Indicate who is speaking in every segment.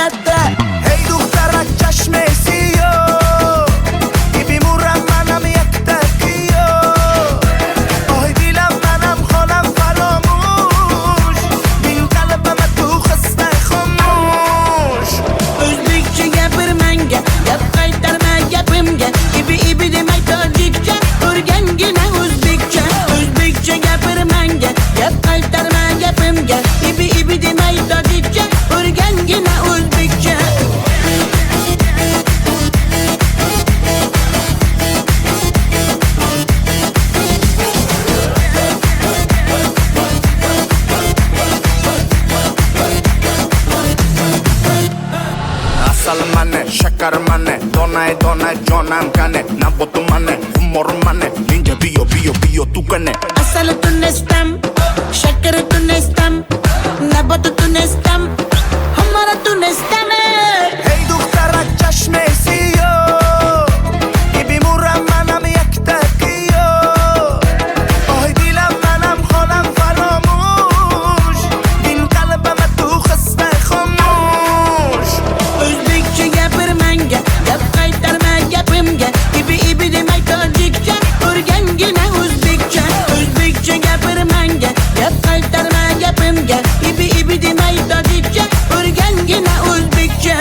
Speaker 1: latta.
Speaker 2: Hey دخترک چشمسی میمورم منم یک دقیقه آهای دیلم منم خانم فراموش این قلبم تو خسته خاموش
Speaker 1: O'zbekcha gapir menga, gap qaytarma gapimga. Ibi demay tojikcha, o'rgangina o'zbekcha. O'zbekcha gapir menga, gap qaytarma gapimga. Ibi demay tojikcha, o'rgangina o'zbekcha.
Speaker 2: Asal mane, şakar mane, donay donay jonam kane Nabotu mane, humor mane, ninja biyo tu kane
Speaker 1: Asal tunestam, şeker tunestam, nabat tunestam, hamara tunestam.
Speaker 2: Hey دخترک چشمسی میمورم منم یک دقیقه آهای دیلم منم خانم فراموش این قلبم تو خسته خاموش
Speaker 1: O'zbekcha gapir menga, gap qaytarma gapimga. Ibi demay tojikcha, o'rgangina o'zbekcha. O'zbekcha gapir menga, gap qaytarma gapimga. Ibi demay tojikcha, o'rgangina o'zbekcha.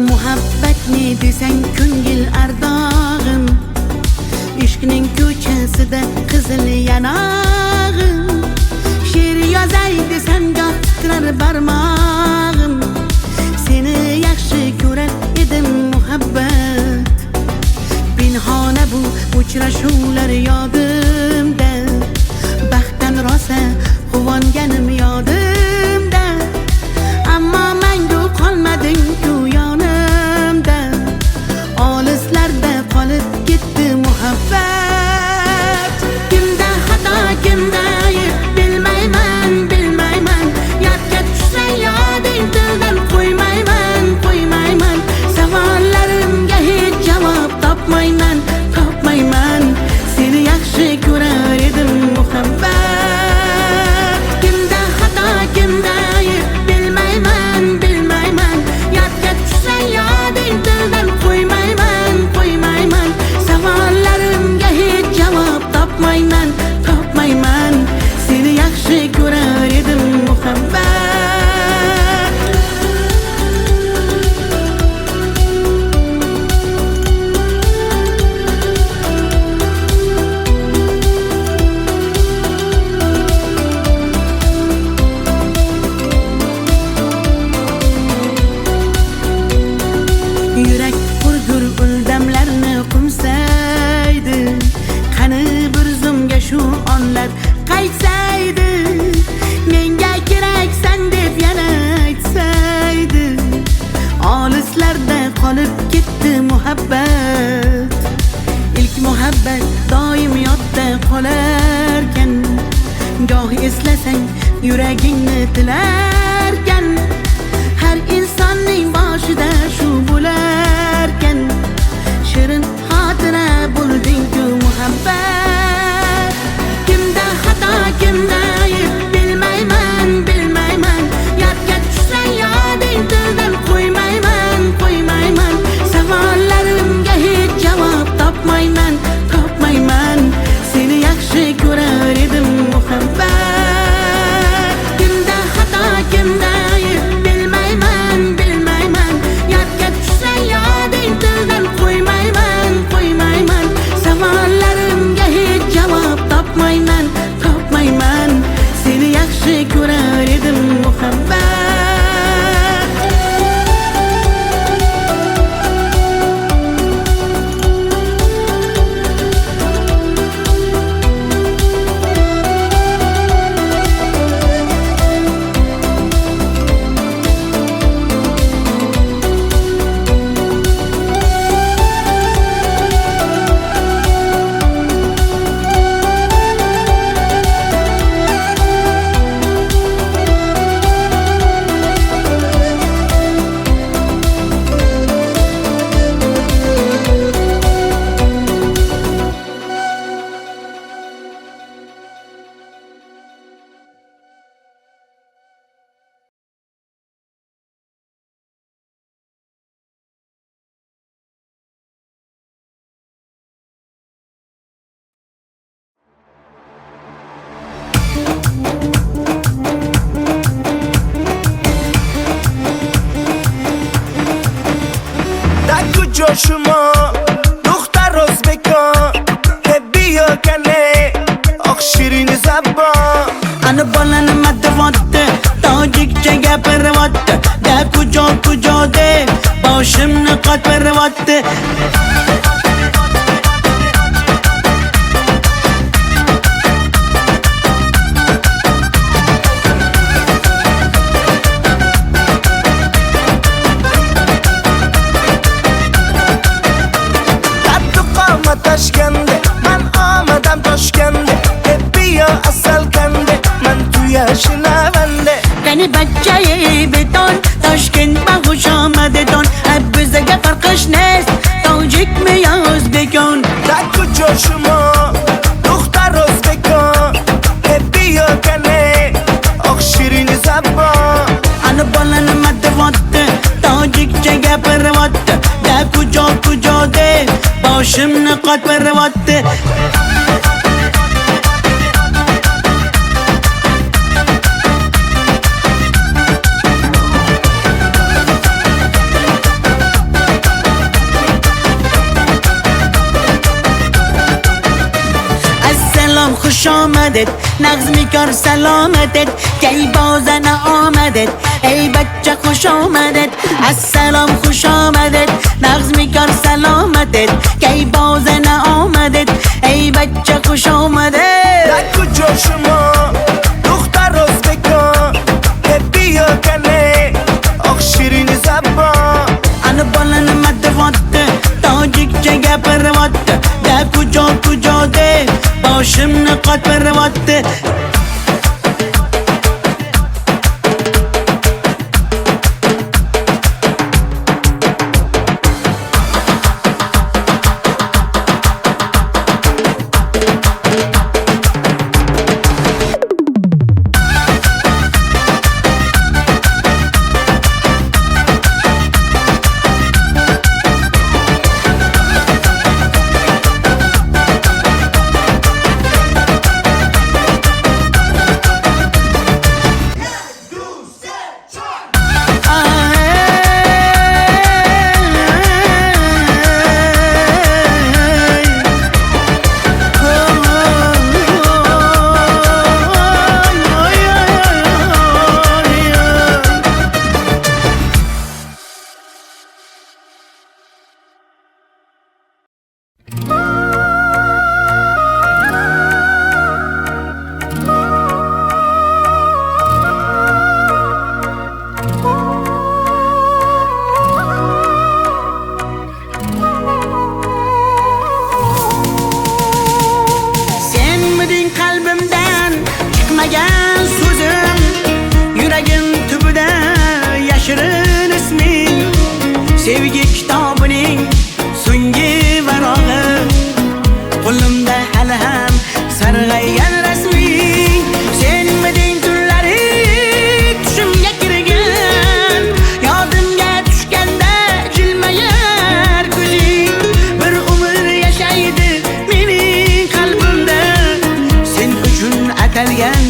Speaker 1: Muhabbat ne desang ko'ngil ardog'im, ishqning ko'chasida qizil yanog'im. She'r yozay desam goh titrar barmog'im, seni yaxshi ko'rar edim muhabbat. Pinhona bu uchrashuvlar yodimda, baxtdan rosa quvonganim yodimda. Ammo mangu qolmading-ku yonimda, olislarda qolib ketdi muhabbat. Kimda xato, kimda ayb bilmayman, yodga tushsa yoding tildan qo'ymayman. Savollarimga hech javob topmayman. Seni yaxshi ko'rar edim muhabbat. Kimda xato, kimda ayb bilmayman, yodga tushsa yoding tildan qo'ymayman. Savollarimga hech javob topmayman. Seni yaxshi ko'rar edim muhabbat. Yurak hurgur uldamlarni qumsaydi, qani bir zumga shu onlar qaytsaydi. Menga keraksan deb yana aytsaydi, olislarda qolib ketdi muhabbat. İlk muhabbat doim yodda qolarkan, goh eslasang yuragingni tilarkan. Har insonning boshida shu bo'larkan, shirin xotira bo'lding-ku muhabbat. Kimda xato, kimda ayb bilmayman, yodga tushsa yoding tildan qo'ymayman. Savollarimga hech javob topmayman. Seni yaxshi ko'rar muhabbat. Kimda xato kimda ayb bilmayman bilmayman. Yodga tushsa yoding tildan qo'ymayman qo'ymayman. Savollarimga hech javob topmayman topmayman. Seni yaxshi ko'rar edim muhabbat.
Speaker 3: شما دختر ازبکان بیا کنه آخ شیرین زبان
Speaker 1: Ana balani matvatte tojikcha gapirvatte da kujo de boshimni qotvirvatte.
Speaker 3: Toshkentda man omadam Toshkentda bia asal kande man tuya shinavande
Speaker 1: Qani bachchayi beton Toshkent bag'ush omadedon bizga farqish nes tojikmi yo o'zbekon.
Speaker 3: Da kujo shuma duxtar o'zbekon bia kane oq shirin zabon
Speaker 1: Ana balani matvatte tojikcha gapirvatte da kujo de boshimni qotvirvatte. Assalom xush omadet nag'zmi kor salomatet kay bozana omadet ey bachcha xush omadet. Assalom xush omadet nag'zmi kor salomatet kay bozana omadet ey bachcha xush omadet.
Speaker 3: Da kujo shuma duxtar o'zbekon bia kane oq shirin zabon
Speaker 1: Ana balani matvatte tojikcha gapirvatte da kujo de boshimni qotvirvatte. atalgan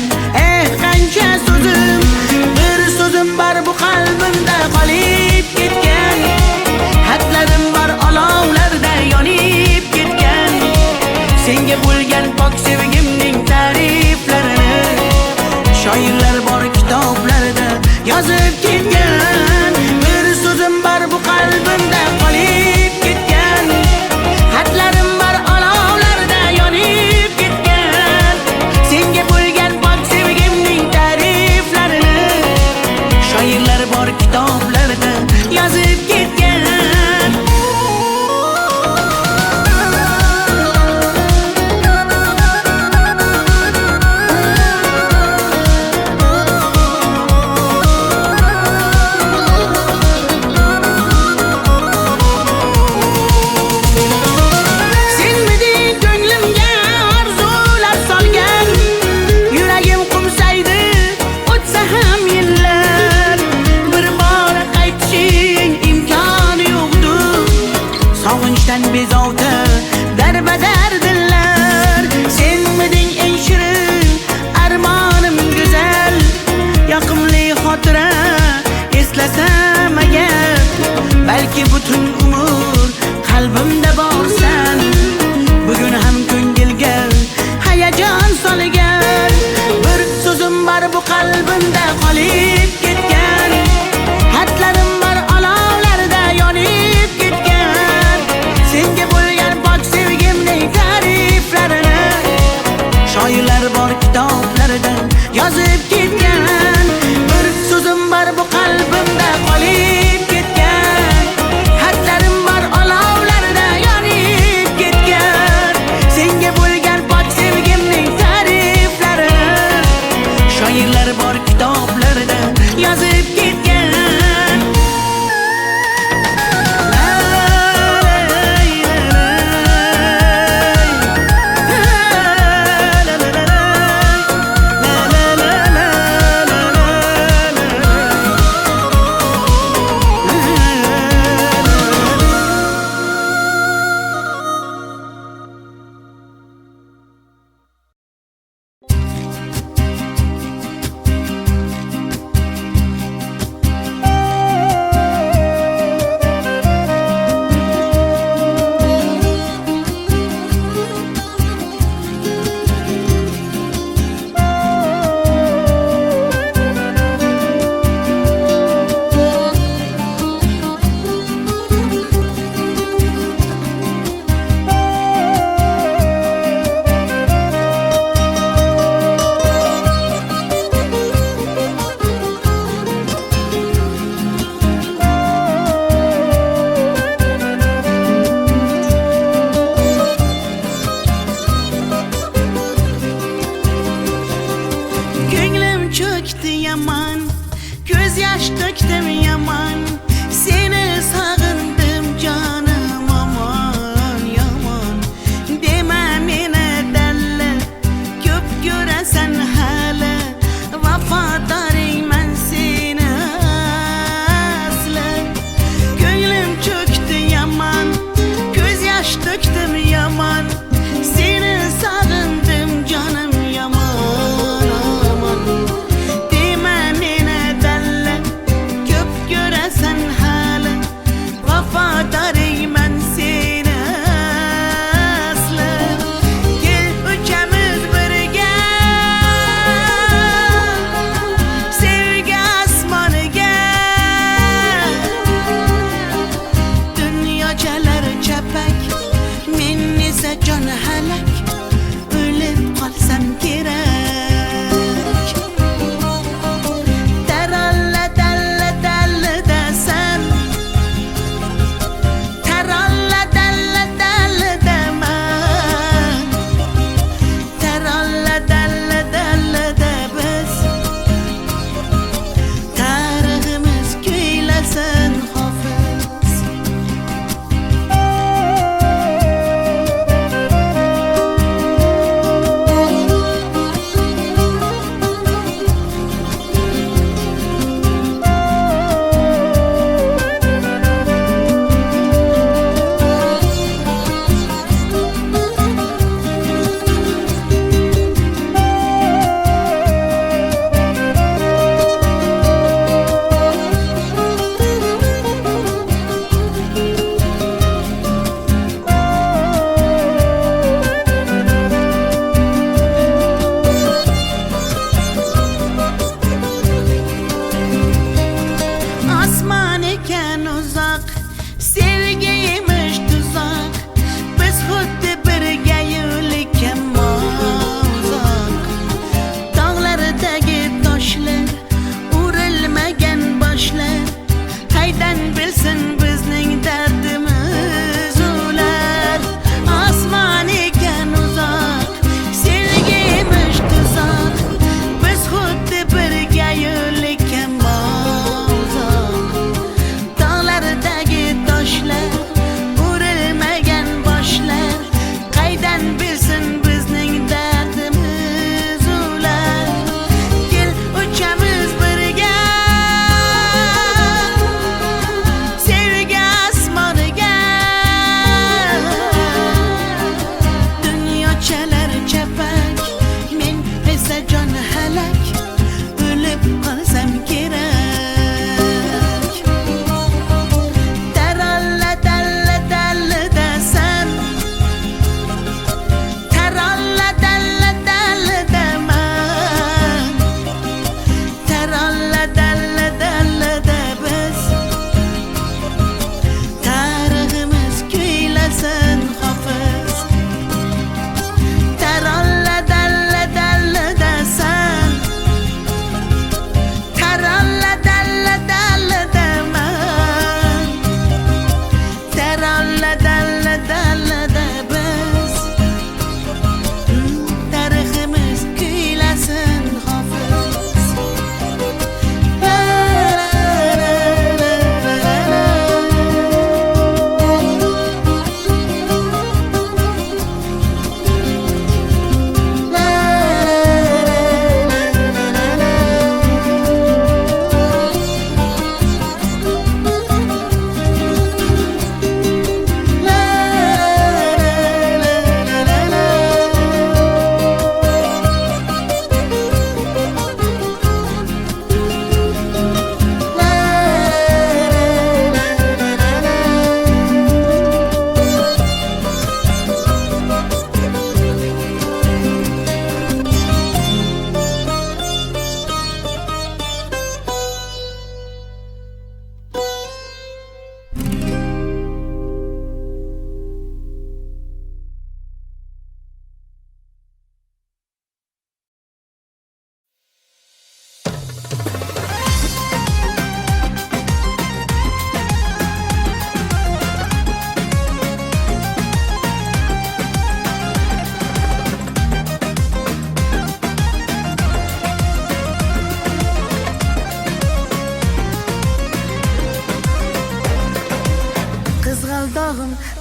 Speaker 1: qancha so'zim, bir so'zim bor bu qalbimda qolib ketgan. Xatlarim bor olovlarda yonib ketgan. Senga bo'lgan pok sevgimning ta'riflarini shoirlar bor kitoblarda yozib ketgan. Bir so'zim bor bu qalbimda qolib ketgan. Xatlarim bor olovlarda yonib ketgan. Senga bo'lgan pok sevgimning ta'riflarini shoirlar bor kitoblarda yozib ketgan. Bezovta darbadar dillar, senmiding eng shirin armonim go'zal. Yoqimli xotira eslasam agar, balki butun umr qalbimda borsan. Bugun ham ko'ngilga hayajon solgan. Bir so'zim bor bu qalbimda qolib ketgan. Xatlarim bor olovlarda yonib ketgan. Senga bo'lgan pok sevgimning ta'riflarini shoirlar bor kitoblarda yozib ketgan. Bir so'zim bor bu qalbimda qolib ketgan. Xatlarim bor olovlarda yonib ketgan. Senga bo'lgan pok sevgimning ta'riflarini shoirlar bor kitoblarda yozib ketgan. Yaman, göz yaş döktüm yaman. Seni sağındım canım aman yaman. Deme mene delle, köp göresen hala. Vafadarım ben seni asla. Gönlüm çöktü yaman, göz yaş döktüm yaman. Seni sağındım canım yaman aman. Sen hala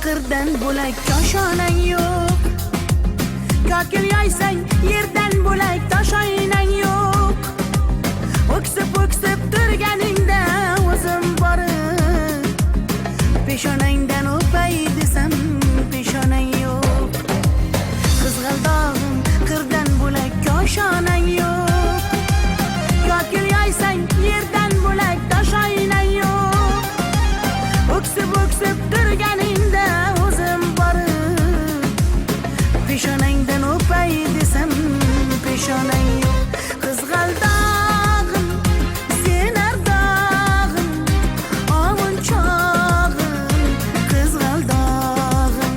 Speaker 1: qirdan bo'lak koshonang yo'q. Kokil yoysang yerdan bo'lak toshoynang yo'q. O'ksib turganingda o'zim borib peshonangdan o'pay desam peshonang yo'q. Qizg'aldog'im qirdan bo'lak koshonang yo'q. Kokil yoysang yerdan bo'lak toshoynang yo'q. O'ksib turganingda o'zim borib peshonangdan o'pay desam peshonang yo'q. Qizg'aldog'im sen ardog'im ovun chog'im. Qizg'aldog'im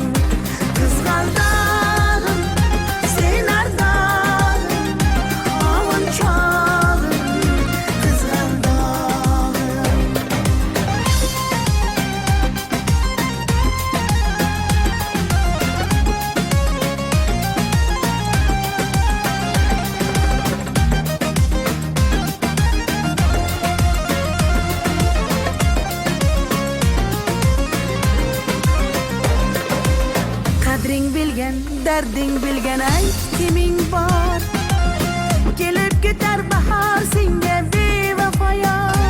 Speaker 1: sen ardog'im ovun chog'im. Qizg'aldog'im qadring bilgan, darding bilgan ayt kiming bor. Kelib ketar bahor senga bevafoyor.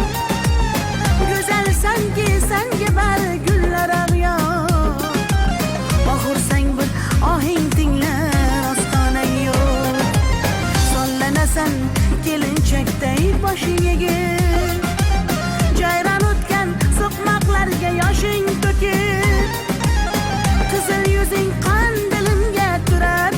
Speaker 1: Go'zalsanki senga bari gullar ag'yor. Oxursang bir ohing tinglar ostonang yo'q. Sollanasan kelinchakday boshing egib. Jayron o'tgan so'qmoqlarga yoshing to'kib. Qizil yuzing qon dilimga turar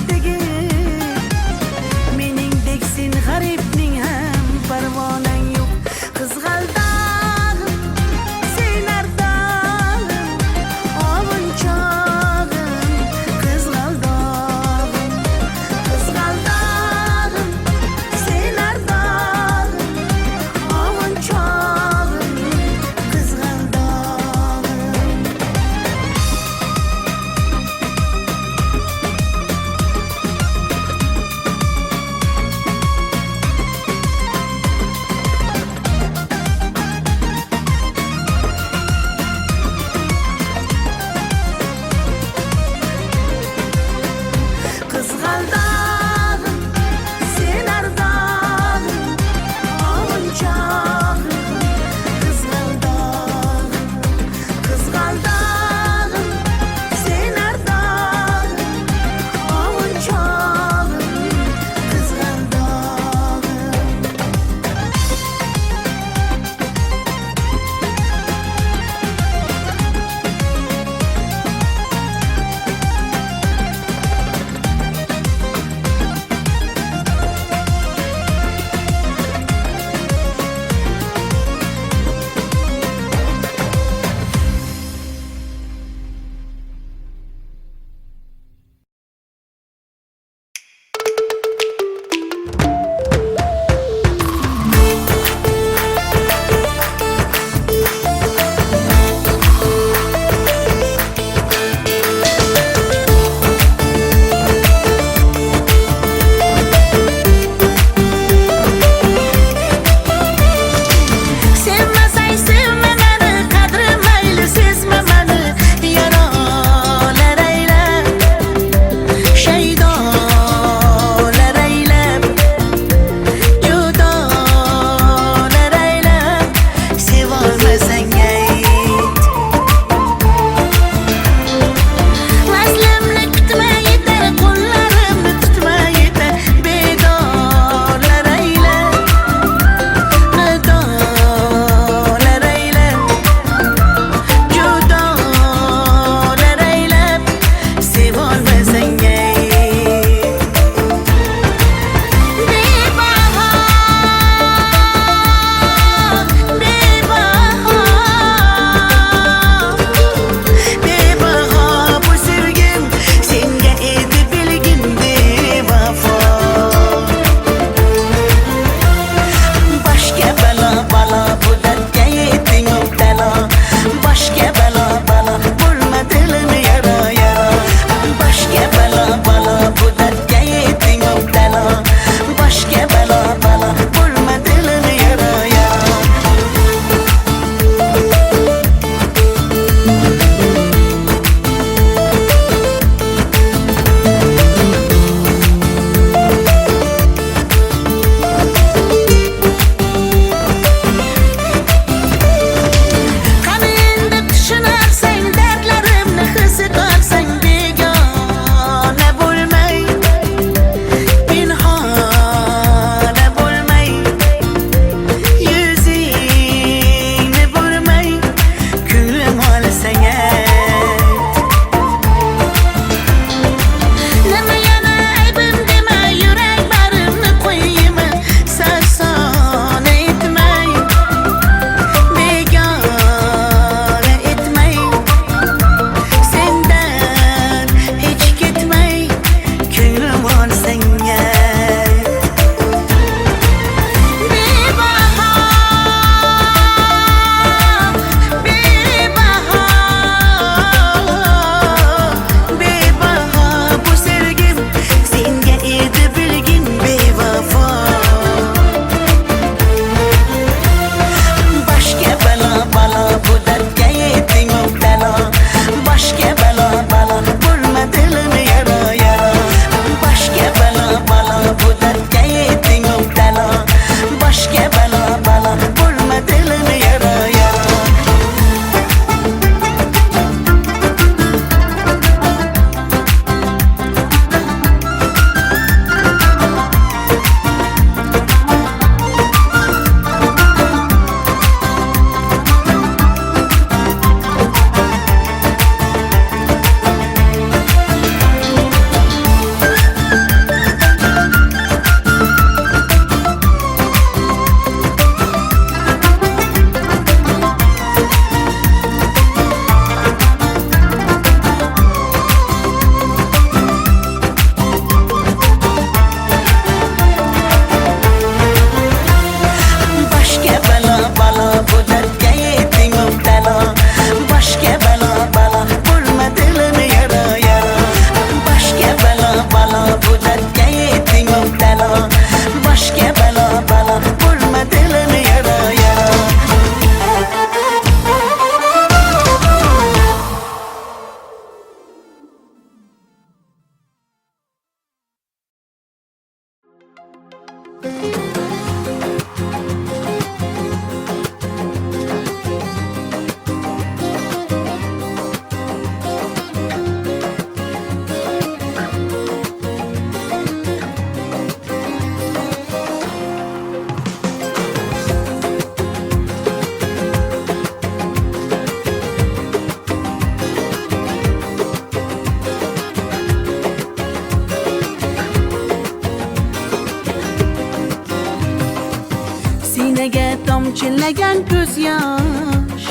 Speaker 1: Sinaga tomchilagan ko'z yosh,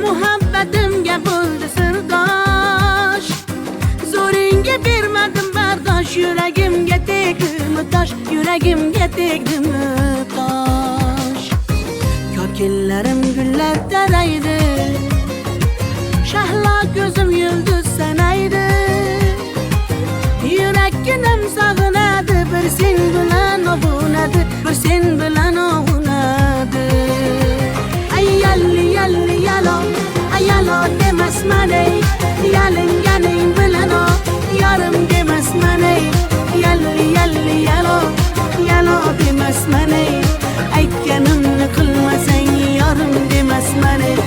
Speaker 1: muhabbatimga bo'ldi sirdosh. Zo'ringga bermadim bardosh, yuragimga tegdimi tosh, yuragimga tegdimi tosh. Kokillarim gullar taraydi, shahlo ko'zim yulduz sanaydi. Yurakkinam sog'inadi, bir sen bilan ovunadi, bir sen bilan ovunadi. Ay yalli yalli yalo, ay yalo demasman ey, yalinganing bilan o, yarim demasman ey. Yalli yalli yalo, yalo demasman ey, aytganimni qilmasang yarim demasman ey.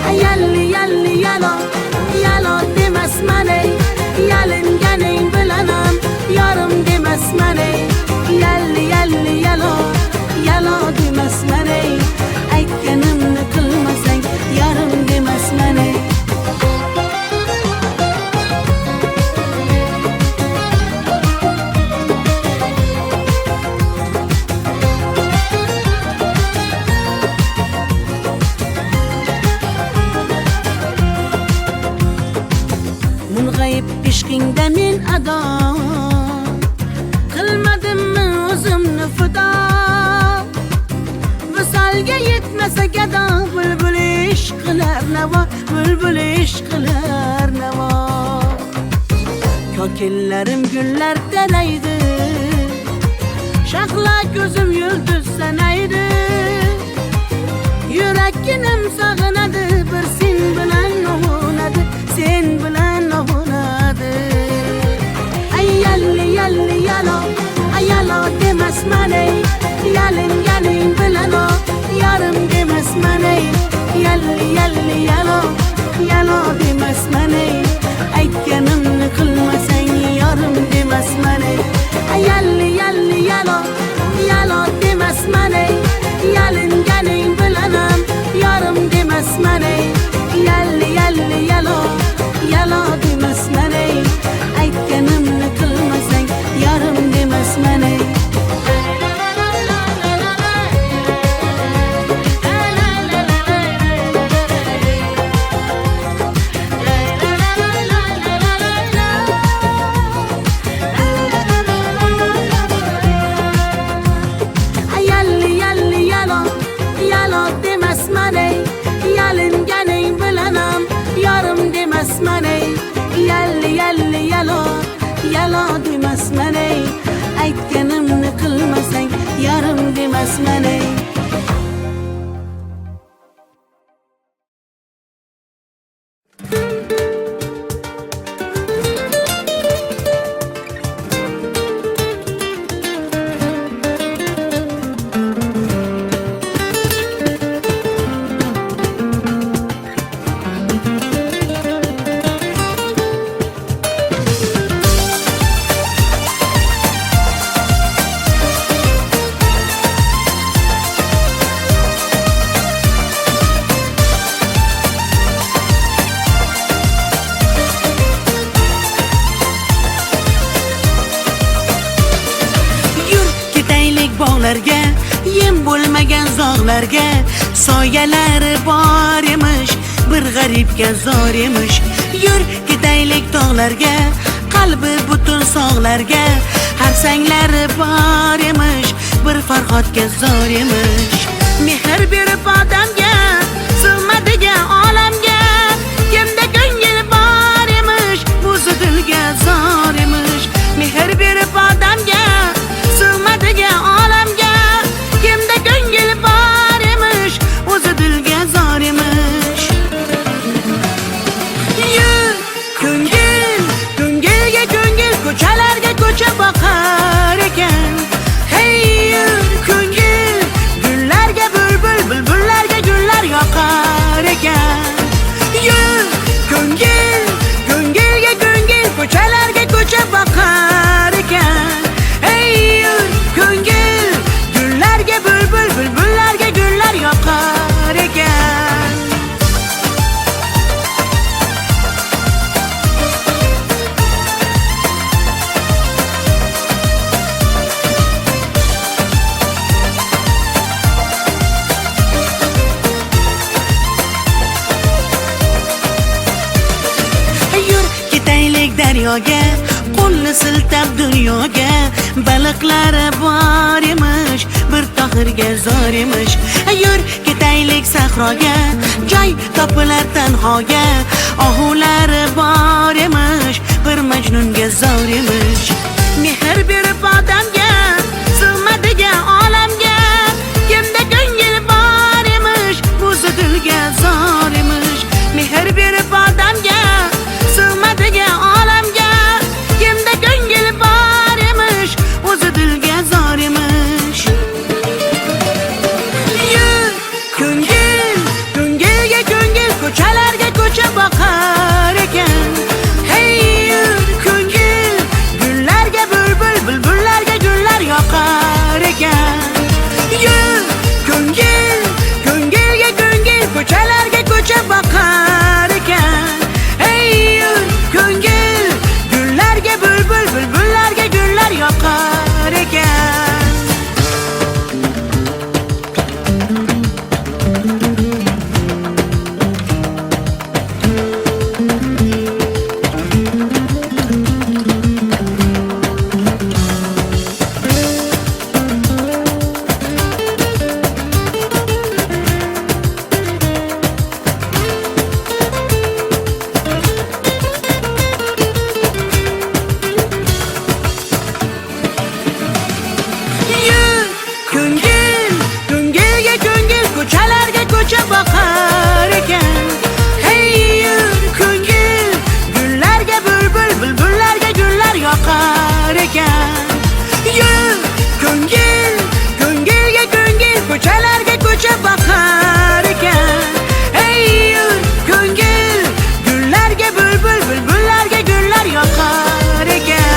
Speaker 1: Ay yalli yalli yalo, yalo demasman ey, yalinganing bilan ham yarim demasman ey. Yalli yalli yalo, yalo demasman ey, aytganimni qilmasang yarim demasman ey. Mung'ayib ishqingda men ado, qilmadimmi o'zimni fido. Visolga yetmasa gado, bulbul ishq qilar navo, bulbul ishq qilar navo. Kokillarim gullar taraydi, shahlo ko'zim yulduz sanaydi. Yurakkinam sog'inadi, bir sen bilan ovunadi, sen bilan ovunadi. Ay yalli yalli yalo, ay yalo demasman ey, yalinganing bilan o, yarim demasman ey. Yalli yalli yalo, yalo demasman ey, aytganimni qilmasang yarim demasman ey. Ay yalli yalli yalo, yalo demasman ey, yalinganing bilan ham yarim demasman ey. Yalli yalli yalo, yalo demasman ey, aytganimni qilmasang yarim demasman ey. Yalli yalli yalo, yalo demasman ey, yalinganing bilan ham yarim demasman ey. Yalli yalli yalo, yalo demasman ey, aytganimni qilmasang yarim demasman ey. Bog'larga, yem bo'lmagan zog'larga, soyalari bor emish, bir g'aribga zor emish. Yur ketaylik tog'larga, qalbi butun sog'larga, harsanglari bor emish, bir farhodga zor emish. Mehr berib odamga, sig'madigan olamga, kimda ko'ngil bor emish, o'zi dilga zor emish. Mehr berib odamga, sig'madigan olamga, kimda ko'ngil bor emish, o'zi dilga zor emish. Yur ko'ngil, ko'ngilga ko'ngil, ko'chalarga ko'cha boqar ekan. Hey yur daryoga, qo'lni siltab dunyoga. Baliqlari bor emish, bir tohirga zor emish. Yur ketaylik sahroga, joy topilar tanhoga. Ohulari bor emish, bir majnunga zor emish. Mehr berib odamga, sig'madigan olamga. Kimda ko'ngil bor emish, o'zi dilga zor emish. Mehr berib odamga, sig'madigan olamga. Kimda ko'ngil bor emish, o'zi dilga zor emish. Yur ko'ngil, ko'ngilga ko'ngil, ko'chalarga ko'cha boqar ekan. Hey yur ko'ngil, gullarga bulbul, bulbullarga gullar yoqar ekan. Yur ko'ngil, ko'ngilga ko'ngil, ko'chalarga ko'cha boqar ekan. Hey yur ko'ngil, gullarga bulbul, bulbullarga gullar yoqar ekan. Yur ko'ngil, ko'ngilga ko'ngil, ko'chalarga ko'cha boqar ekan. Hey yur ko'ngil, gullarga bulbul, bulbullarga gullar yoqar ekan. Yur ko'ngil, ko'ngilga ko'ngil, ko'chalarga ko'cha boqar ekan. Hey yur ko'ngil, gullarga bulbul, bulbullarga gullar yoqar ekan.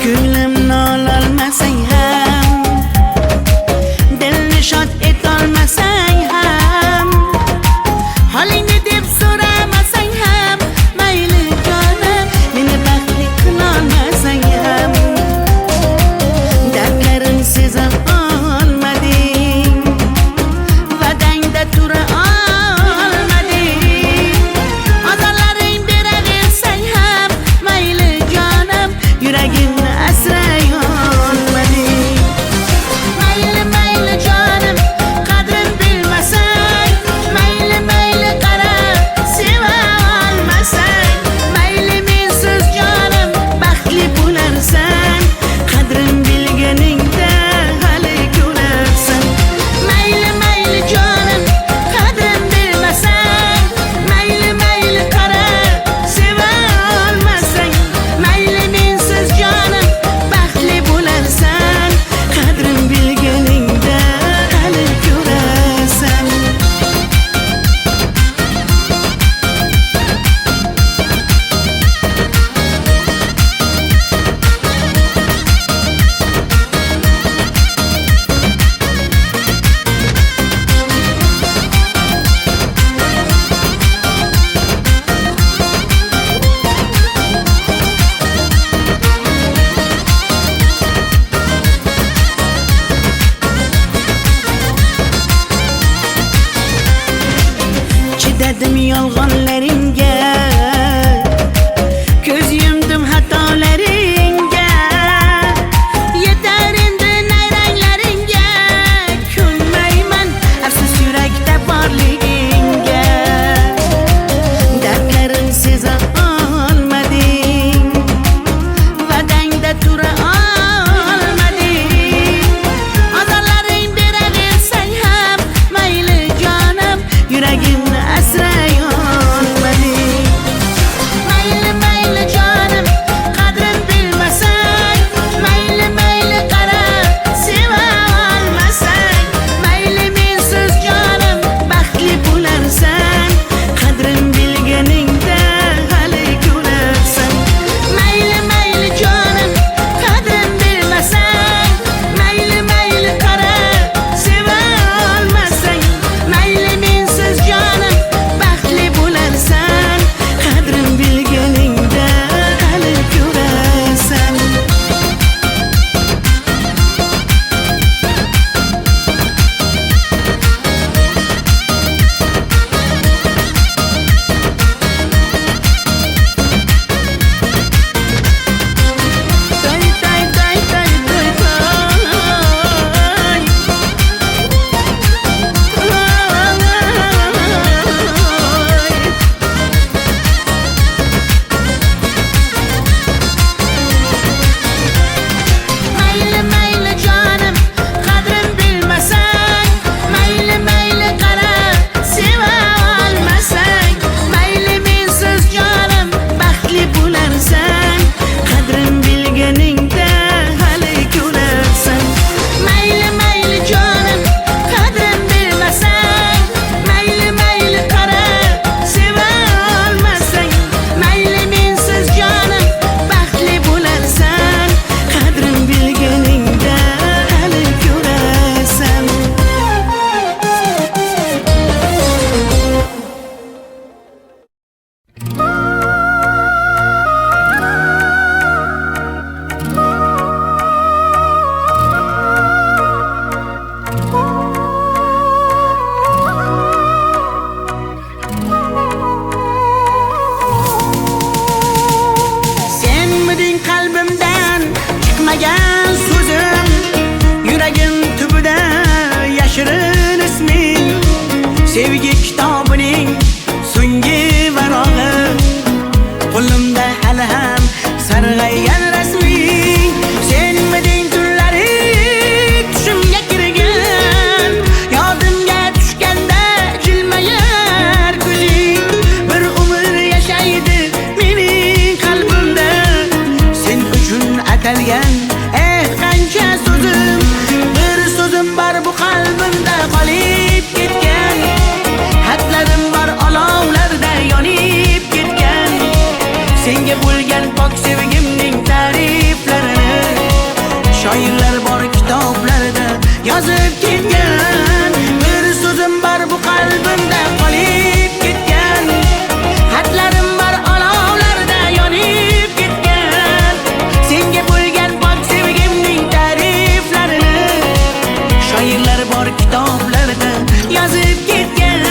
Speaker 1: Ko'nglimni ololmasang ham, dilni shod etolmasang ham, holingni deb so'ramasang ham, mayli jonim, meni baxtli qilolmasang ham, dardlarim seza olmading, va'dangda tura olmading, ozorlaring beraversang ham, mayli jonim, yuragimni asray olmading. Mayli mayli jonim, qadrin bilmasang, mayli mayli qarab seva olmasang, mayli mensiz jonim baxtli bo'larsan, qadrin bilganingda hali ko'rarsan. Mayli mayli jonim, qadrin bilmasang, mayli mayli qarab seva olmasang, mayli mensiz jonim baxtli bo'larsan, qadrin bilganingda hali ko'rarsan. Chidadim yolg'onlaringga, ko'z yumdim xatolaringga. Yetar endi nayranglaringga, ko'nmayman afsus yurakda borligingga. Dardlarim seza olmading, va'dangda tura olmading, ozorlaring beraversang ham, mayli jonim, yuragimni asray olmading. Mayli mayli jonim, qadrin sarg'aygan rasming senmiding tunlari tushimga kirgan yodimga tushganda jilmayar ko'zing bir umr yashaydi mening qalbimda sen uchun atalgan qancha so'zim bir so'zim bor bu qalbimda qolib ketgan xatlarim bor olovlarda yonib ketgan senga bo'lgan pok sevgimning ta'riflarini shoirlar bor kitoblarda yozib ketgan bir so'zim bor bu qalbimda qolib ketgan xatlarim bor olovlarda yonib ketgan senga bo'lgan pok sevgimning ta'riflarini shoirlar bor kitoblarda yozib ketgan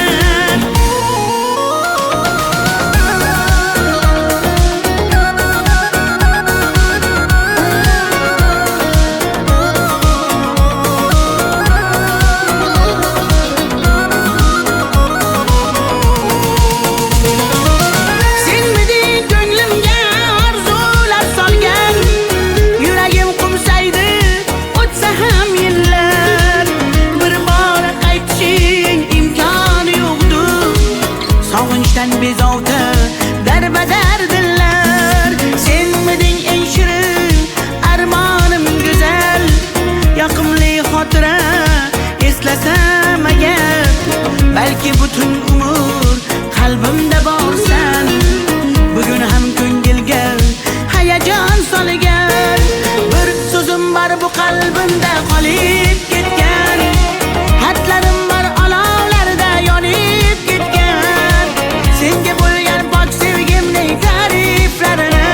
Speaker 1: bezovta darbadar dillar senmiding eng shirin armonim go'zal yoqimli xotira eslasam agar balki butun umr qalbimda borsan bugun ham ko'ngilga hayajon solgan bir so'zim bor bu qalbimda qolib ketgan xatlarim bor olovlarda yonib ketgan senga bo'lgan pok sevgimning ta'riflarini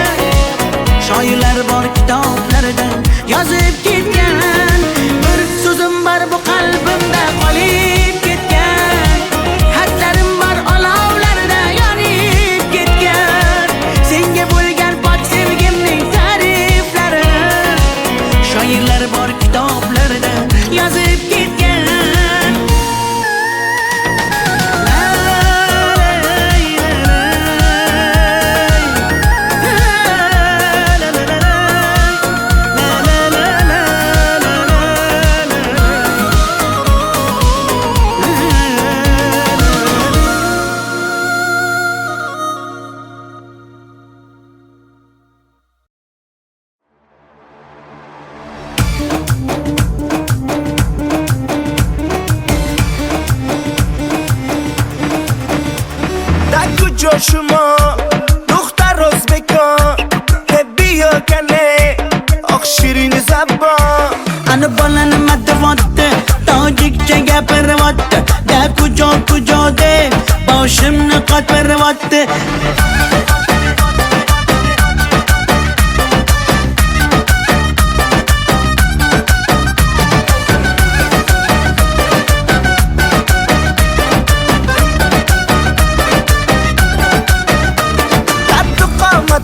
Speaker 1: shoirlar bor kitoblarda yozib ketgan bir so'zim bor bu qalbimda qolib ketgan xatlarim bor olovlarda yonib ketgan senga bo'lgan pok sevgimning ta'riflarini shoirlar bor kitoblarda yozib ketgan
Speaker 3: شما دختر ازبکان بیا کنه آخ شیرین زبان
Speaker 1: ana bolanima devotti tojikcha gapiryapti da kujo deb boshimni qotiryapti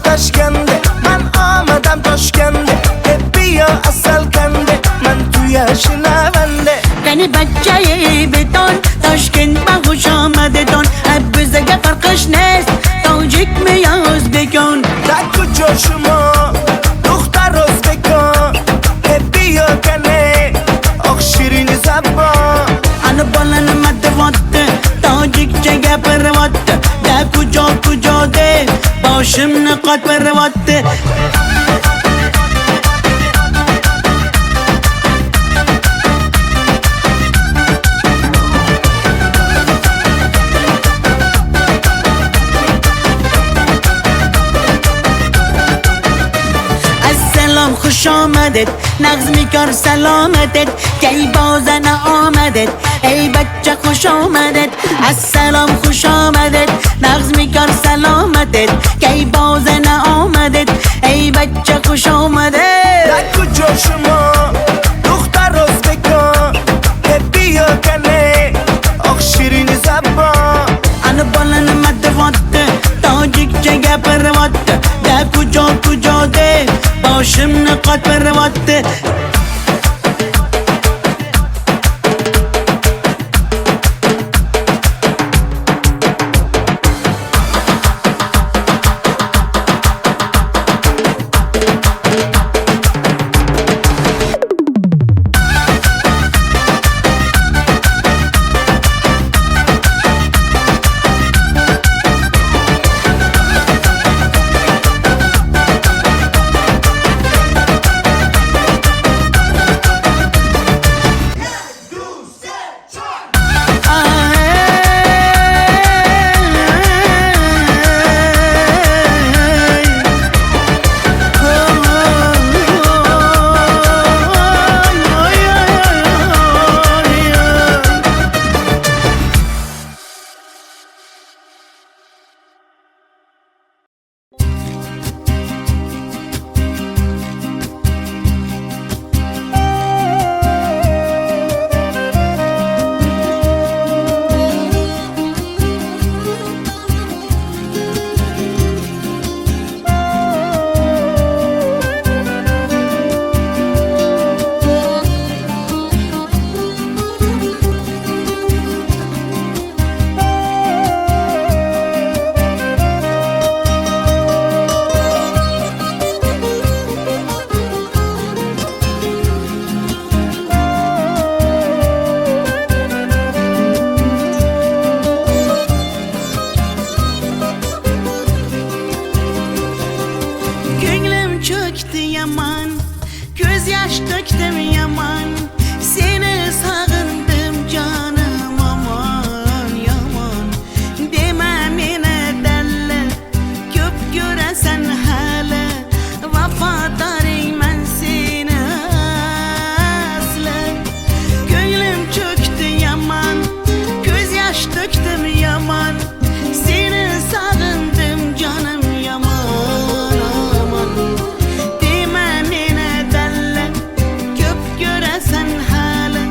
Speaker 3: Toshkende man omadam Toshkende bia asal kande man tu yashnavande
Speaker 1: qani bachchayi beton Toshkent bag'ush omadedon bizga farqish nest tojikmi yo o'zbekon
Speaker 3: da kujo shuma duxtar o'zbekon bia kane oq shirin zabon
Speaker 1: ana bolanima devotti tojikcha gapiryapti da kujo deb boshimni qotiryapti assalom xush omadet nag'z mikor salomatet kay bozana omadet ey bachcha xush omadet assalom xush omadet nag'z mikor salomatet kay bozana omadet ey bachcha xush omadet
Speaker 3: da kujo shuma duxtar o'zbekon bia kane oq shirin zabon
Speaker 1: ana bolanima devotti tojikcha gapiryapti da kujo deb boshimni qotiryapti çöktü yaman, göz yaş döktüm yaman. Seni sağındım canım aman yaman. Deme mene derler, köp göresen hele. Vafadarım ben seni asla. Gönlüm çöktü yaman, göz yaş döktüm yaman. Seni sağındım canım yaman aman. Deme mene derler, köp göresen hele.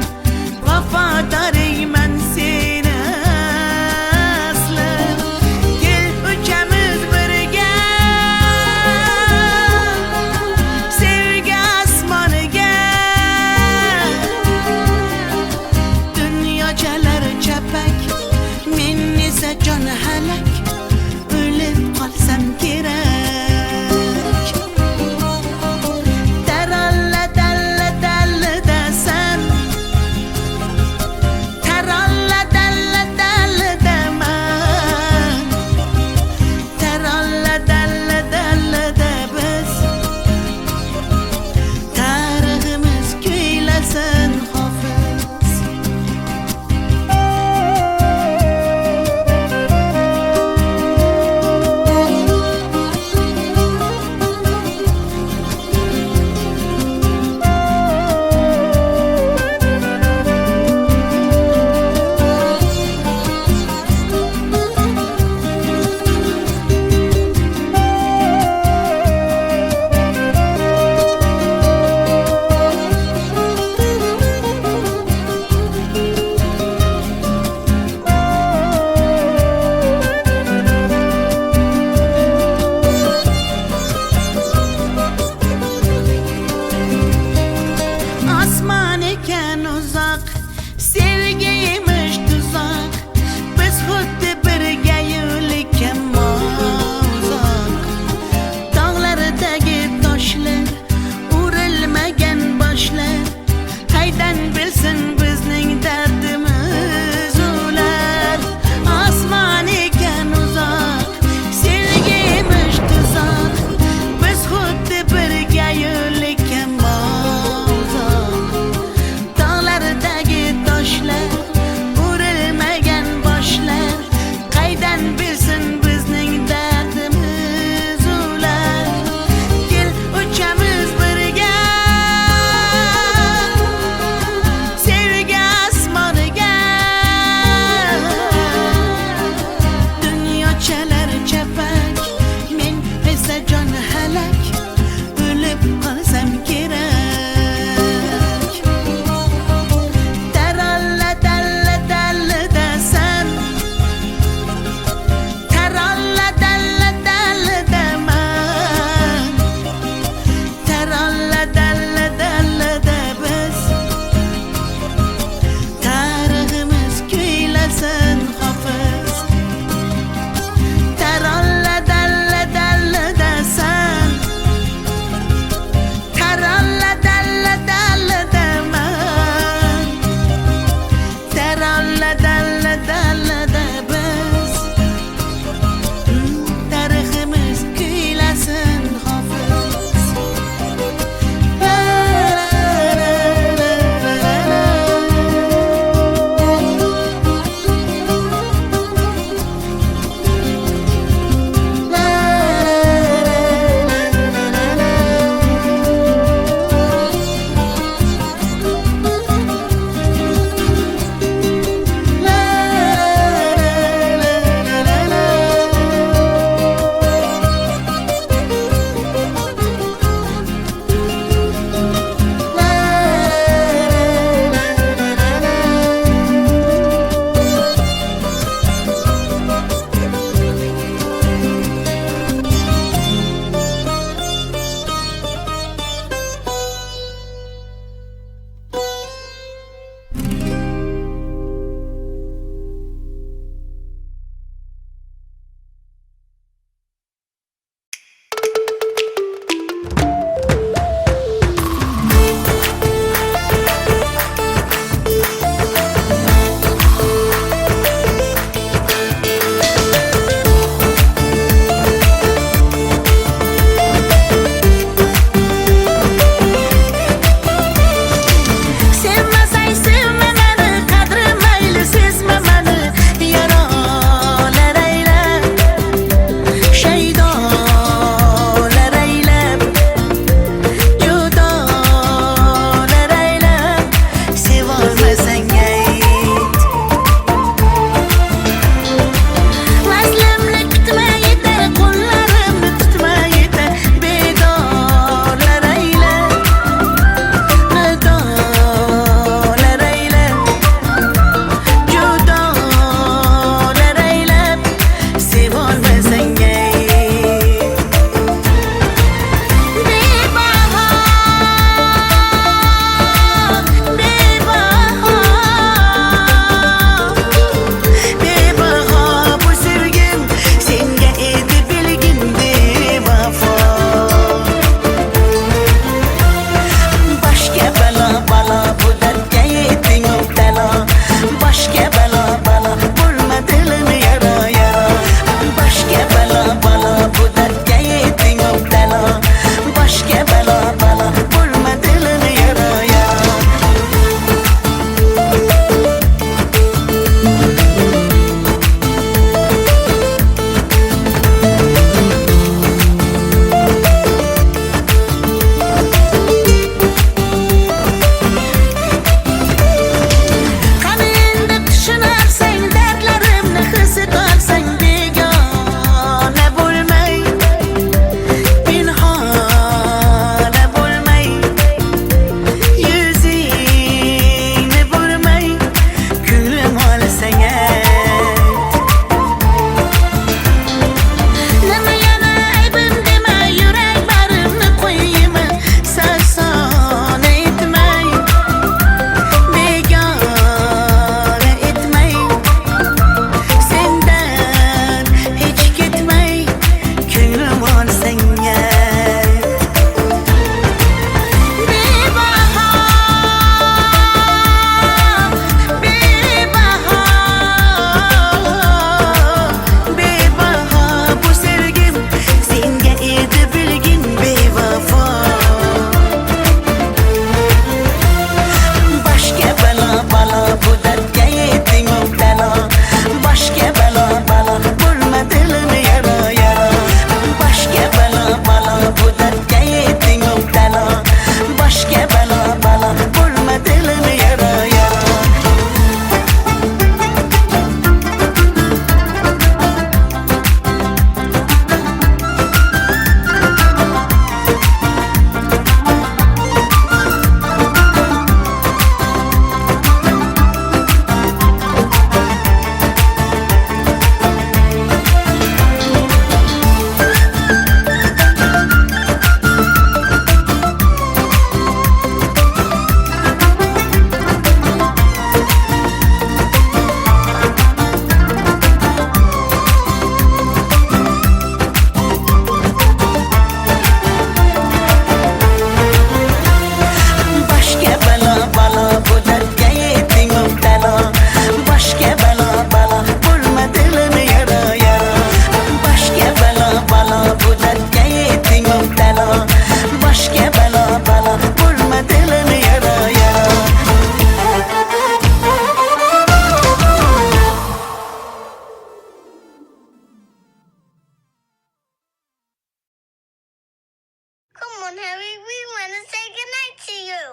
Speaker 4: on, Harry. We want to say goodnight to you.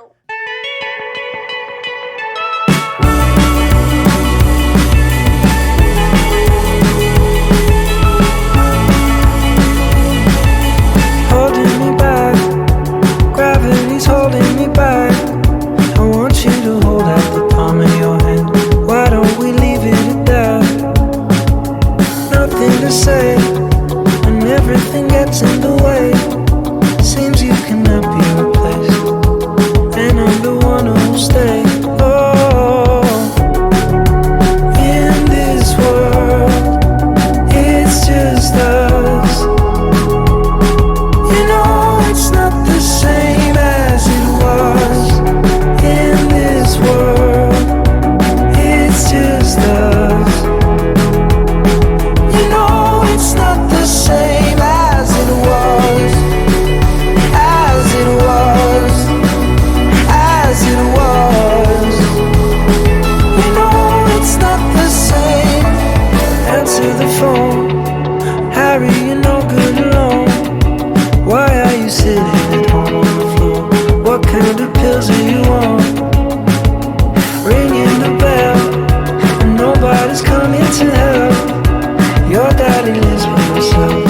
Speaker 5: Holding me back, gravity's holding me back. I want you to hold out the palm of your hand. Why don't we leave it at that? Nothing to say, and everything gets in the way. Seems you cannot be replaced, and I'm the one who'll stay. Oh, in this world, it's just us. You know it's not the same as it was. In this world, it's just us. You know it's not the same as it was. As it was. As it was. You know it's not the same. Answer the phone. Harry, you're no good alone. Why are you sitting at home on the floor? What kind of pills are you on? Ringing the bell, and nobody's coming to help. Your daddy lives by himself.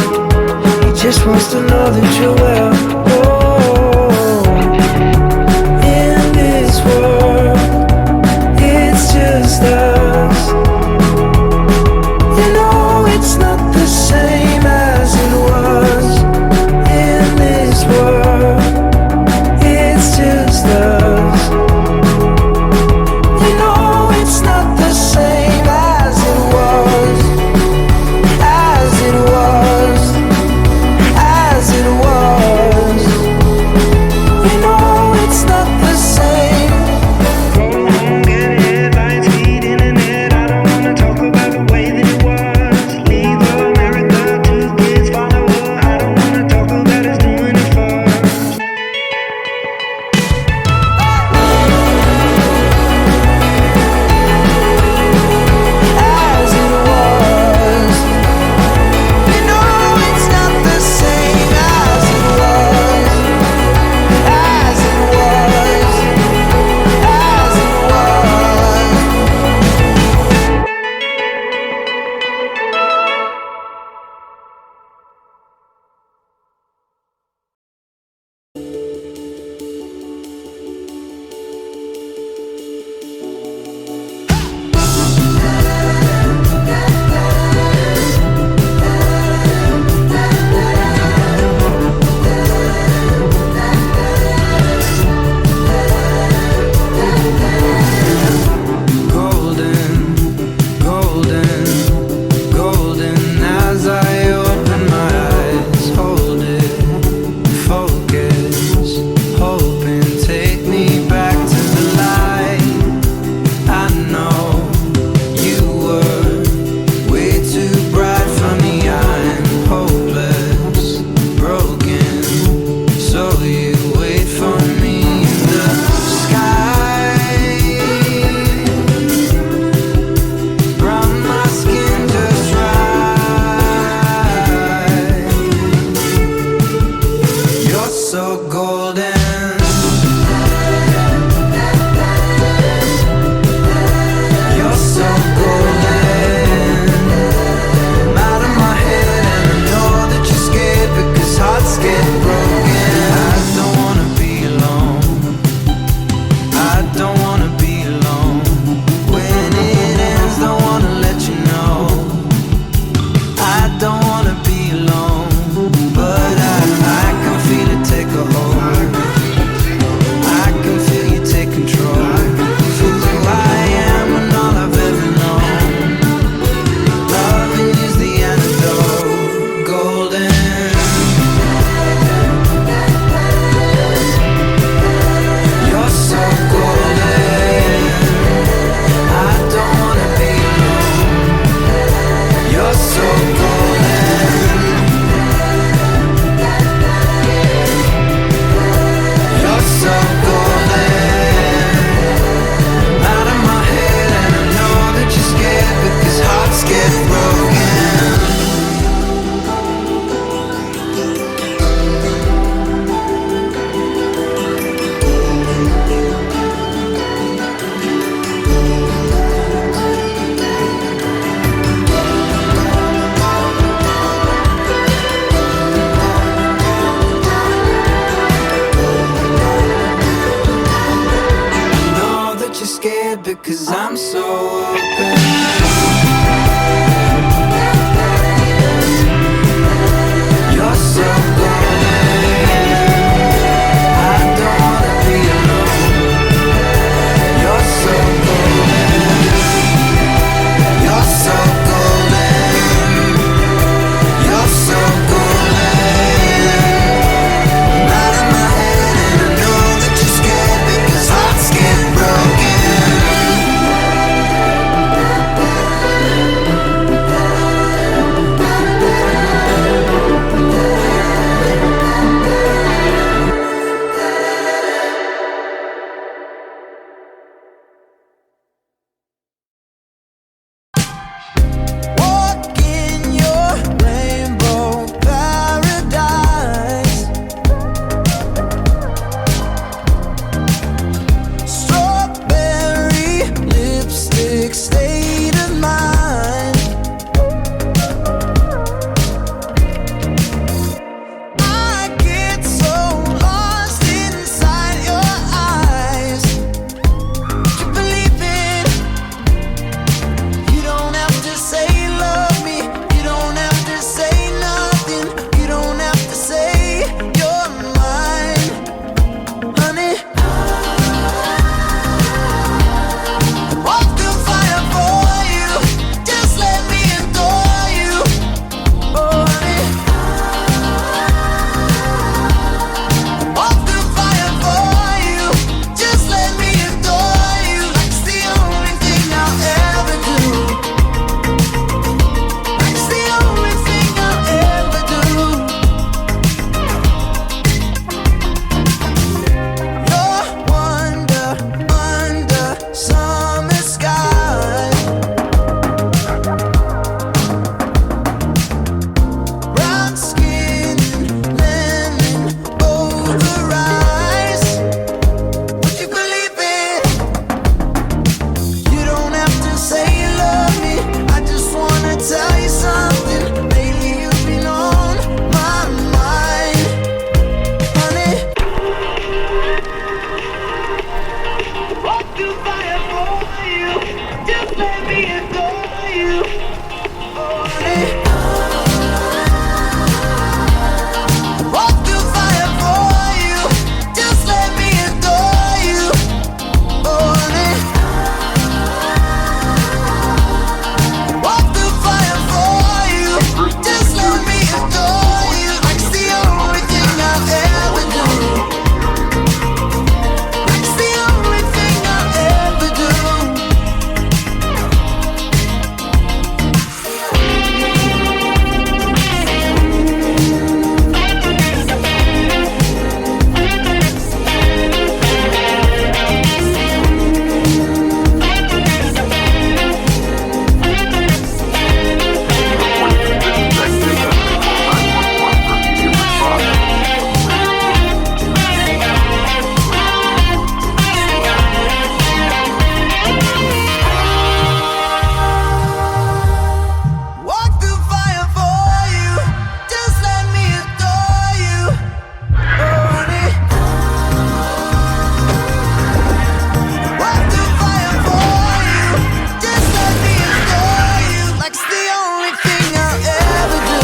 Speaker 5: He just wants to know that you're well. Oh, in this world, it's just us. You know it's not the same as it was. In this world, it's just us. You know it's not the same as it was. As it was. As it was. You know it's not the same. Going home, getting headlines, feed internet. I don't wanna talk about the way that it was. Leave America, 2 kids follow her. I don't wanna talk about us doing it first. As it was. You know it's not the same as it was. As it was. As it was. Golden, golden, golden as I open my eyes. Hold it, focus, hoping, take me back to the light. I know you were way too bright for me. I'm hopeless, broken, so you wait for me in the sky. Brown my skin just right. You're so golden. You're so golden. I'm out of my head and I know that you're scared because hearts get broken. I don't wanna be alone. I don't wanna be alone. When it ends, don't wanna let you know. I don't wanna be alone, but I can feel it take a hold. 'cause I'm so open. You're so golden. I don't wanna be alone. You're so golden. You're so golden. You're so golden. I'm out of my head and I know that you're scared because hearts get broken. Walk in your rainbow paradise. Strawberry lipstick state of mind. I get so lost inside your eyes. You believe it. You don't have to say love me. You don't have to say nothing. You don't have to say you're mine, honey. Walk through fire for you. Just let me adore you, oh honey. Walk through fire for you. Just let me adore you. Like it's the only thing I'll ever do. Like it's the only thing I'll ever do. You're wonder under summer sky. Brown skin and lemon over eyes. Would you believe it? You don't have to say you love me. I just wanna tell you something. Lately you've been on my mind, honey. Walk through fire for you. Just let me adore you, oh honey. Walk through fire for you. Just let me adore you, oh honey. Walk through fire for you. Just let me adore you. Like it's the only thing I'll ever do. Like it's the only thing I'll ever do. Walk through fire for you. Just let me adore you, oh honey. Walk through fire for you. Just let me adore you. Like it's the only thing I'll ever do.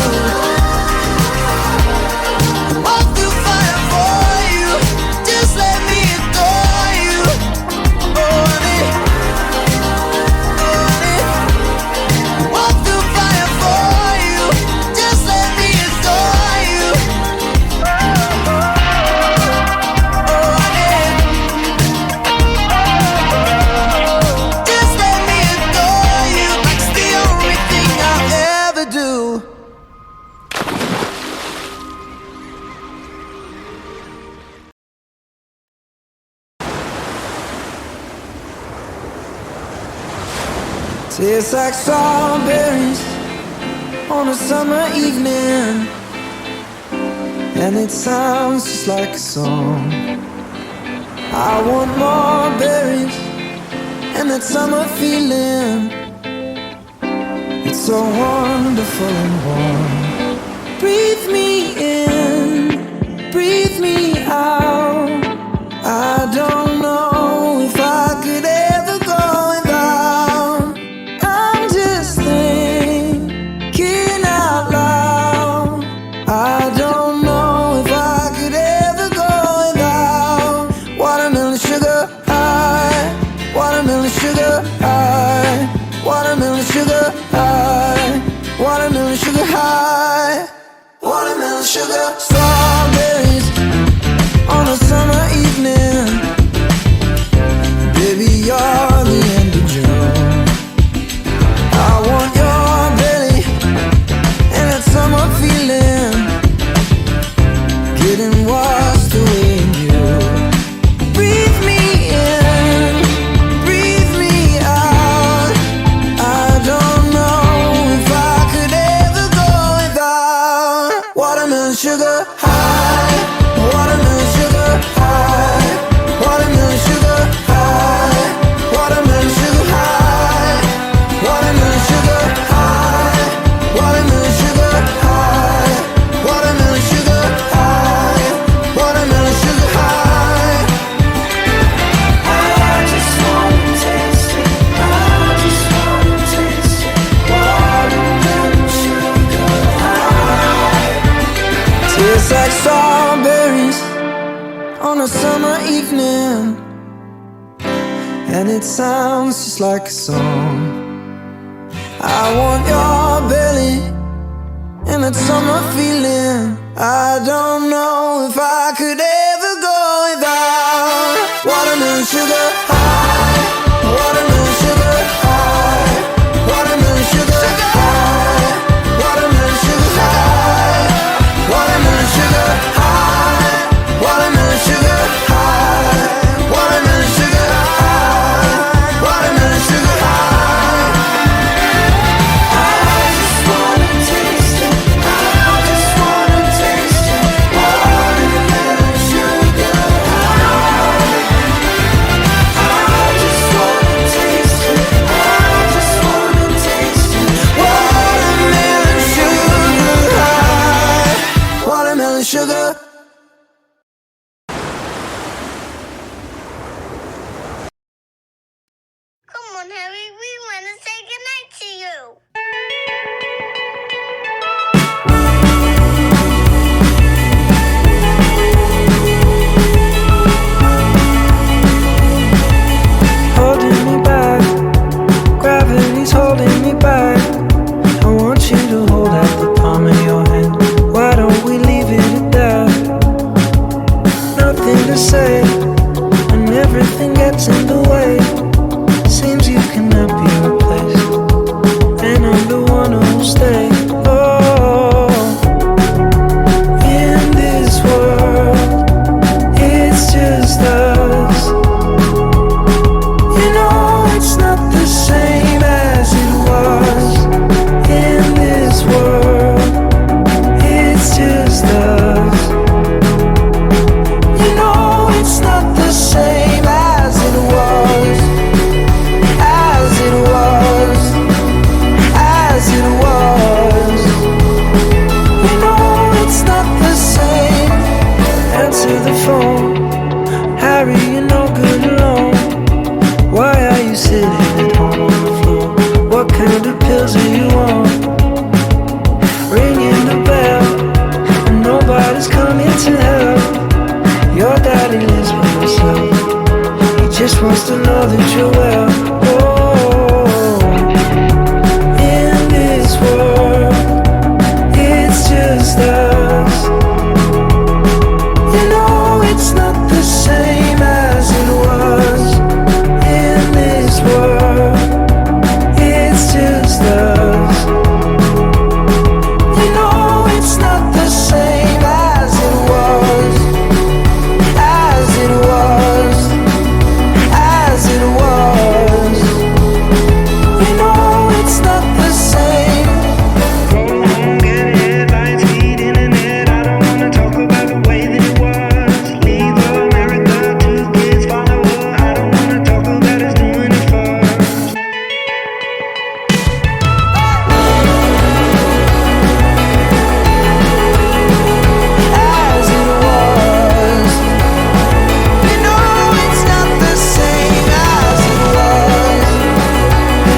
Speaker 5: Walk through fire for you. Just let me adore you, oh honey. Oh honey. Walk through fire for you. Just let me adore you, oh honey. Just let me adore you. Like it's the only thing I'll ever do. Tastes like strawberries on a summer evening, and it sounds just like a song. I want more berries and that summer feeling. It's so wonderful and warm. Breathe me in, breathe me out. I don't know if I could ever go on a summer evening, and it sounds just like a song. I want your belly and that summer feeling. I don't know if I could ever go without watermelon sugar high, watermelon sugar high, watermelon sugar high, watermelon sugar high, watermelon sugar high, watermelon sugar high, watermelon sugar high, watermelon sugar high. I just wanna taste it. I just wanna taste it. Watermelon sugar high. I just wanna taste it. I just wanna taste it. Watermelon sugar high. Watermelon sugar.
Speaker 4: Come on, Harry, we want to say goodnight to you.
Speaker 5: Holding me back, gravity's holding me back. I want you to hold out the palm of your hand. Why don't we leave it at that? Nothing to say, and everything gets in the way. Seems you cannot be replaced, and I'm the one who'll stay. Oh, in this world, it's just us. You know it's not the same as it was. In this world, it's just us. You know it's not the same as it was. As it was. As it was. You know it's not the same. Answer the phone. Harry, you're no good alone. Why are you sitting at home on the floor? What kind of pills are you on? Ringing the bell, and nobody's coming to help. Your daddy lives by himself. He just wants to know that you're well. Oh, in this world, it's just us. You know it's not the same as it was. In this world, it's just us. You know it's not the same as it was. As it was. As it was. You know it's not the same. Go home, get headlines, feed internet. I don't wanna talk about the way that it was. Leave America, 2 kids follow her. I don't wanna talk about us doing it first. As it was. You know it's not the same as it was.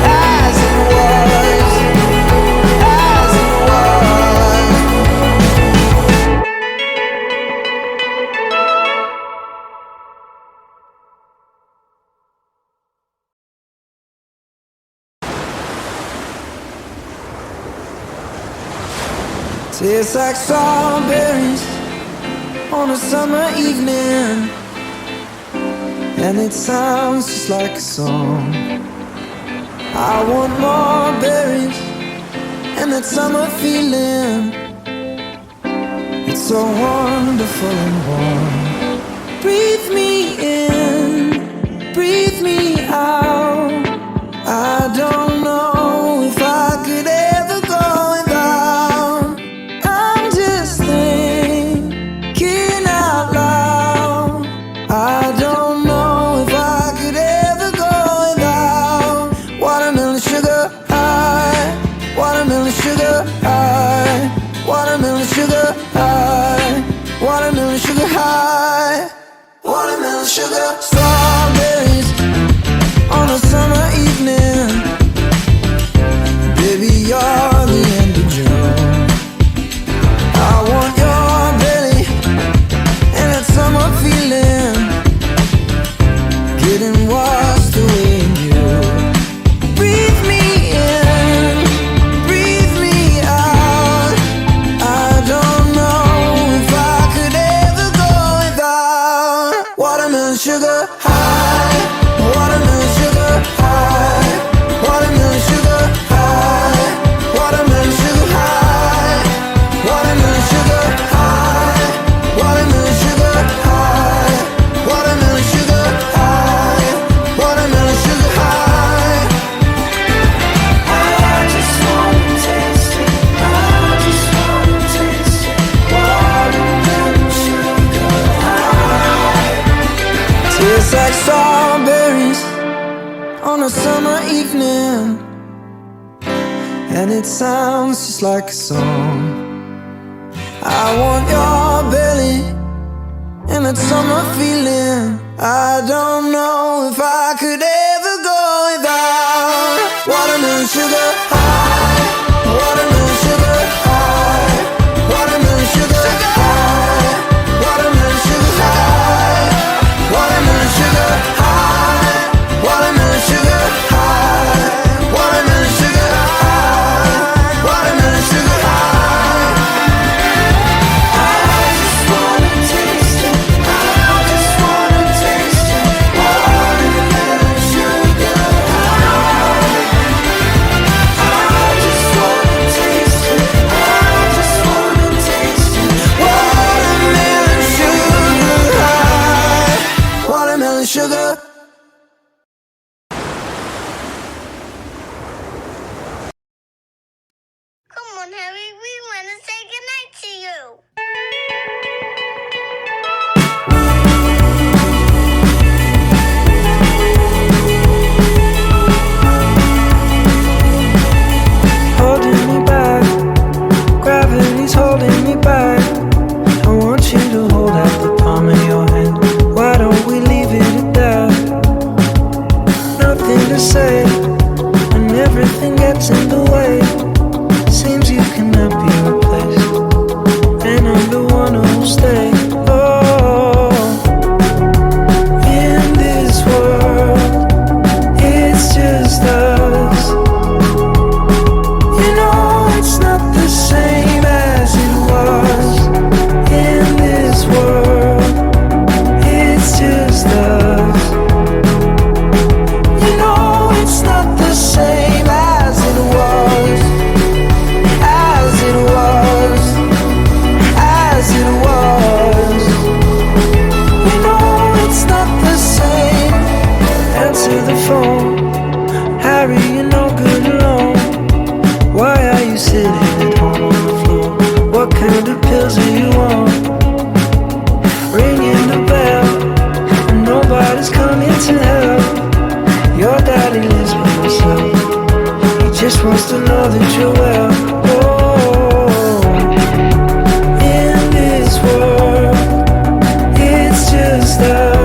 Speaker 5: As it was. As it was. Tastes like strawberries on a summer evening, and it sounds just like a song. I want more berries and that summer feeling. It's so wonderful and warm. Breathe me in, breathe me out. I don't know if I could ever go without. I'm just thinking out loud. I don't know if I could ever go without watermelon sugar high, watermelon sugar high, watermelon sugar high, watermelon sugar high, watermelon sugar. Strawberries on a summer evening. Baby, you're the end of June. I want your belly and that summer feeling. sugar high, watermelon sugar high, watermelon sugar high, watermelon sugar high, watermelon sugar high, watermelon sugar high, watermelon sugar high, watermelon sugar high. I just wanna taste it, I just wanna taste it, watermelon sugar high. Tastes like strawberries on a summer evening, and it sounds just like a song. I want your belly and that summer feeling. I don't know if I could ever go without watermelon sugar high, watermelon sugar high, watermelon sugar high, watermelon sugar high, watermelon sugar high, watermelon sugar high, watermelon sugar high, watermelon sugar high. I just wanna taste it, I just wanna taste it, watermelon sugar high. I just wanna taste it, I just wanna taste it, watermelon sugar high, watermelon sugar.
Speaker 4: Come on, Harry, we want to say goodnight to you.
Speaker 5: Holding me back, gravity's holding me back. I want you to hold out the palm of your hand. Why don't we leave it at that? Nothing to say, and everything gets in the way. Seems you cannot be replaced, and I'm the one who'll stay. Oh, in this world, it's just us. You know it's not the same as it was. In this world, it's just us. You know it's not the same as it was. As it was. As it was. You know it's not the same. Answer the phone. Harry, you're no good alone. Why are you sitting at home on the floor? What kind of pills are you on? Ringing the bell, and nobody's coming to help. Your daddy lives by himself. He just wants to know that you're well. Oh, in this world, it's just us.